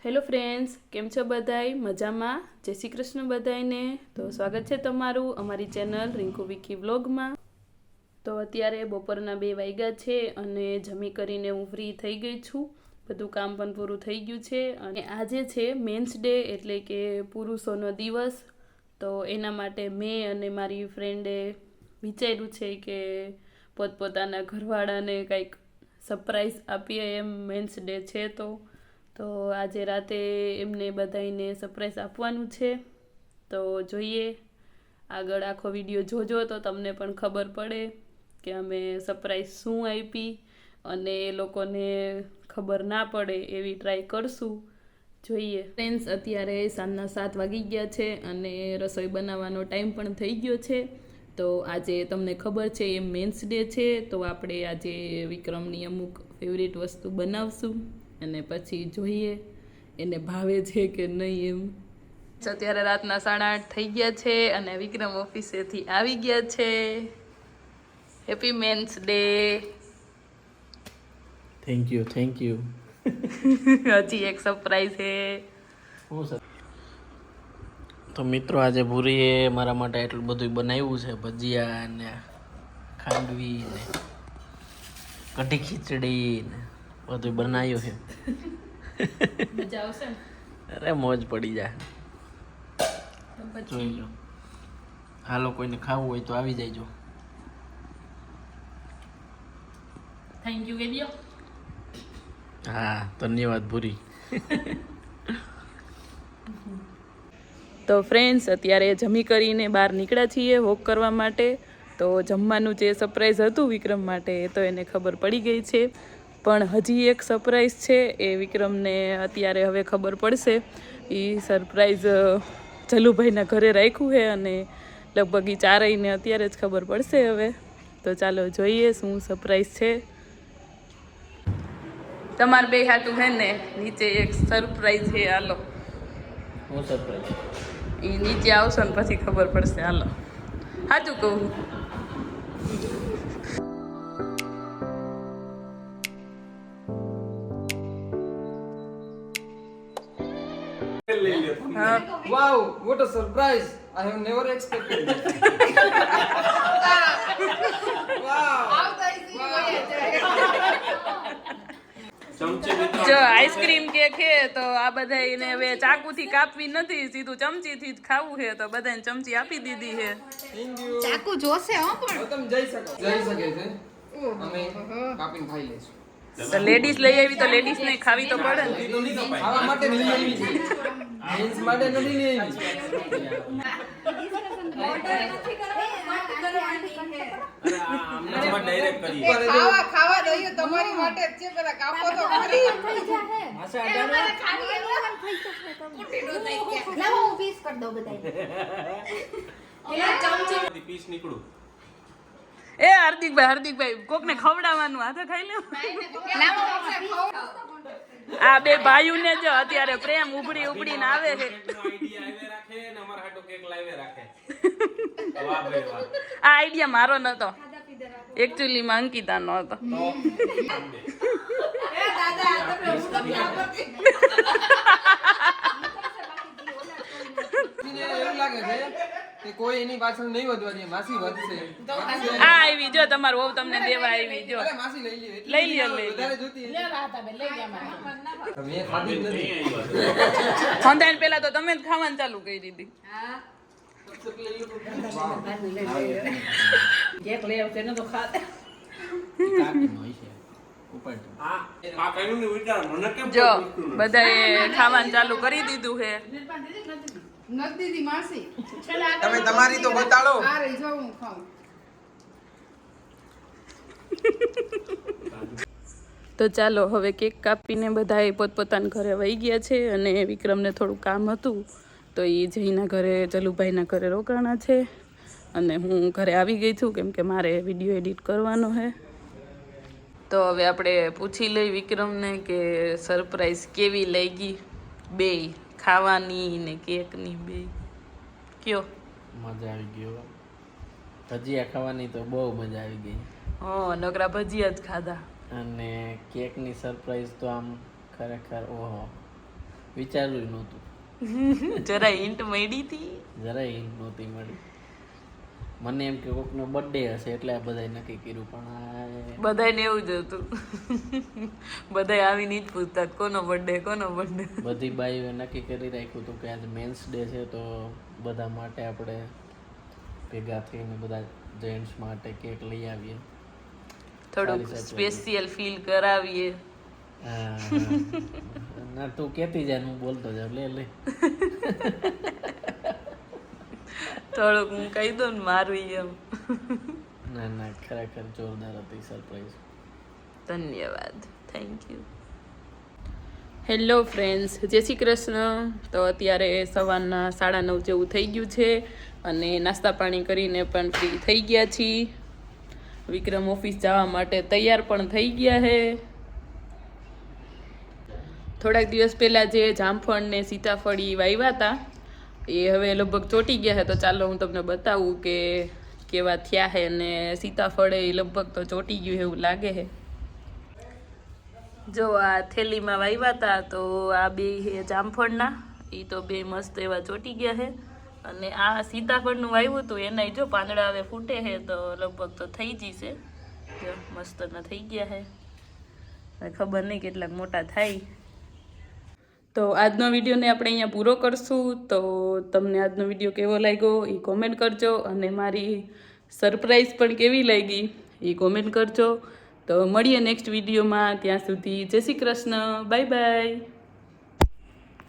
Hello friends, કેમ છો બધાય? મજામાં? જય શ્રી કૃષ્ણ બધાયને. તો સ્વાગત છે તમારું અમારી ચેનલ રિંકુ વિકી વ્લોગમાં. તો અત્યારે બપોરના 2 વાગ્યા છે અને જમી કરીને હું ફ્રી થઈ ગઈ છું. બધું કામ પણ પૂરું થઈ ગયું છે અને આજે છે મેન્સ ડે, એટલે કે પુરુષોનો દિવસ. તો એના માટે મેં અને મારી ફ્રેન્ડે વિચાર્યું છે કે પોતપોતાના ઘરવાળાને કંઈક સરપ્રાઈઝ આપીએ, એમ મેન્સ ડે છે તો આજે રાતે એમને બધાઈને સરપ્રાઈઝ આપવાનું છે. તો જોઈએ, આગળ આખો વિડીયો જોજો તો તમને પણ ખબર પડે કે અમે સરપ્રાઈઝ શું આપી, અને એ લોકોને ખબર ના પડે એવી ટ્રાય કરશું. જોઈએ ફ્રેન્ડ્સ, અત્યારે સાંજના 7 વાગી ગયા છે અને રસોઈ બનાવવાનો ટાઈમ પણ થઈ ગયો છે. તો આજે તમને ખબર છે એ મેન્સ ડે છે, તો આપણે આજે વિક્રમની અમુક ફેવરિટ વસ્તુ બનાવશું અને પછી જોઈએ એને ભાવે છે કે નહીં એમ. અત્યારે રાતના 8:30 થઈ ગયા છે અને વિક્રમ ઓફિસેથી આવી ગયા છે. Happy men's day. Thank you હજી એક સરપ્રાઈઝ છે. તો મિત્રો, આજે ભૂરીએ મારા માટે એટલું બધું બનાવ્યું છે, ભજીયા ને ખાંડવી ને કઢી ખીચડી ને બધું બનાવ્યું છે. મજા આવશે ને? અરે મોજ પડી જાય. જોઈ લો, હાલો કોઈને ખાવું હોય તો આવી જાયજો. થેન્ક યુ કહી દો. હા, ધન્યવાદ ભૂરી. તો ફ્રેન્ડ્સ, અત્યારે જમી કરીને બહાર નીકળ્યા છીએ વોક કરવા માટે. તો જમવાનું જે સરપ્રાઈઝ હતું વિક્રમ માટે એ તો એને ખબર પડી ગઈ છે, પણ હજી એક સરપ્રાઈઝ છે એ વિક્રમને અત્યારે હવે ખબર પડશે. એ સરપ્રાઈઝ જલુભાઈના ઘરે રાખ્યું છે અને લગભગ એ ચારેયને અત્યારે જ ખબર પડશે હવે. તો ચાલો જોઈએ શું સરપ્રાઈઝ છે. તમારે બે હાટું હે ને નીચે એક સરપ્રાઈઝ છે. હાલો, હું સરપ્રાઈઝ એ નીચે આવશો ને પછી ખબર પડશે. હાલો, સાચું કહું. Wow, what a surprise! I have never expected this. જો આઈસ્ક્રીમ કેક છે તો આ બધાને હવે ચાકુથી કાપવી નથી, સીધું ચમચીથી જ ખાવું છે, તો બધાને ચમચી આપી દીધી છે. Thank you. ચાકુ જોશે હો પણ હવે તમે જઈ શકો. જઈ શકે છે. અમે કાપીને ખાઈ લઈશું. તો લેડીઝ લઈ આવી તો લેડીઝ ને ખાવી તો પડે ને. ખાવા માટે લઈ આવી છે. જેન્ટ્સ માટે નથી લઈ આવી. ખાવા દઈએ તમારી માટે જ છે, પેલા કાપો તો ખરી. લાવો હું પીસ કરી દઉં બધાય. પીસ નીકળું. એ હાર્દિકભાઈ કોકને ખવડાવવાનું, હાથે ખાઈ લે. આ બે ભાઈઓને જો અત્યારે પ્રેમ ઉભડીને આવે છે. આ આઈડિયા મારો નતો, એકચ્યુઅલી માં અંકિતાનો હતો. એવું લાગે છે કે કોઈ એની પાછળ નહીં વધવા દે. માસી વધશે. આ આવી જો તમારું વહુ તમને દેવા આવી જો. અરે માસી લઈ લ્યો. લઈ લ્યો. વધારે જોતી મેં ખાધી જ નથી. ખંધાઈને પેલા તો તમે જ ખાવાનું ચાલુ કરી દીધી. જો બધાએ ખાવાનું ચાલુ કરી દીધું છે. નદી માસી તમે તમારી તો બતાડો. આ રહી જાવ હું ખાઉં. તો ચાલો હવે કેક કાપીને બધાએ પોતપોતાના ઘરે વહી ગયા છે અને વિક્રમને થોડું કામ હતું તો એ જઈના ઘરે, જલુભાઈના ઘરે રોકાણા છે અને હું ઘરે આવી ગઈ છું કેમ કે મારે વિડીયો એડિટ કરવાનો છે. તો હવે આપણે પૂછી લઈ વિક્રમને કે સરપ્રાઈઝ કેવી લાગી, બે ખાવાની ને કેકની બે. કયો? મજા આવી ગયો. ભજીયા ખાવાની તો બહુ મજા આવી ગઈ. નકરા ભજીયા જ ખાધા. અને કેકની સરપ્રાઈઝ તો આમ ખરેખર ઓહો, વિચાર્યું નહોતું, જરા હિન્ટ મળી હતી. જરાય હિન્ટ નહોતી મળી. મને એમ કે કોકનો બર્થડે હશે એટલે આ બધાય નક્કી કર્યું, પણ આ બધાને એવું જ હતું. બધાય આવીને જ પૂછતા કોનો બર્થડે. બધી બાઈઓએ નક્કી કરી રાખ્યું હતું કે આજે મેન્સ ડે છે, તો બધા માટે આપણે ભેગા થઈને બધા જેન્ટ્સ માટે કેક લઈ આવીએ. થોડુંક સ્પેશિયલ ફીલ કરાવીએ. હા, ના તું કેતી જાય, હું બોલતો જાઉં. લે થોડુંક હું કહી દઉં ને મારું એમ. ના ખરેખર જોરદાર હતી સરપ્રાઈઝ. ધન્યવાદ, થેન્ક યુ. હેલો ફ્રેન્ડ્સ, જય શ્રી કૃષ્ણ. તો અત્યારે સવારના 9:30 જેવું થઈ ગયું છે અને નાસ્તા પાણી કરીને પણ ફ્રી થઈ ગયા છીએ. વિક્રમ ઓફિસ જવા માટે તૈયાર પણ થઈ ગયા છે. થોડાક દિવસ પહેલાં જે જામફળ ને સીતાફળ વાવ્યા હતા એ હવે લગભગ ચોંટી ગયા છે. તો ચાલો હું તમને બતાવું કે કેવા થયા છે. અને સીતાફળ એ લગભગ તો ચોંટી ગયું એવું લાગે છે. જો આ થેલીમાં વાવ્યા હતા તો આ બે જામફળના એ તો બે મસ્ત એવા ચોંટી ગયા છે. અને આ સીતાફળનું વાવ્યું હતું એના જો પાંદડા હવે ફૂટે છે, તો લગભગ તો થઈ જશે. જો મસ્તના થઈ ગયા છે. હવે ખબર નહીં કેટલાક મોટા થાય. તો આજનો વિડીયોને આપણે અહીંયા પૂરો કરશું. તો તમને આજનો વિડીયો કેવો લાગ્યો એ કોમેન્ટ કરજો, અને મારી સરપ્રાઈઝ પણ કેવી લાગી એ કોમેન્ટ કરજો. તો મળીએ નેક્સ્ટ વિડીયોમાં. ત્યાં સુધી જય શ્રી કૃષ્ણ, બાય બાય.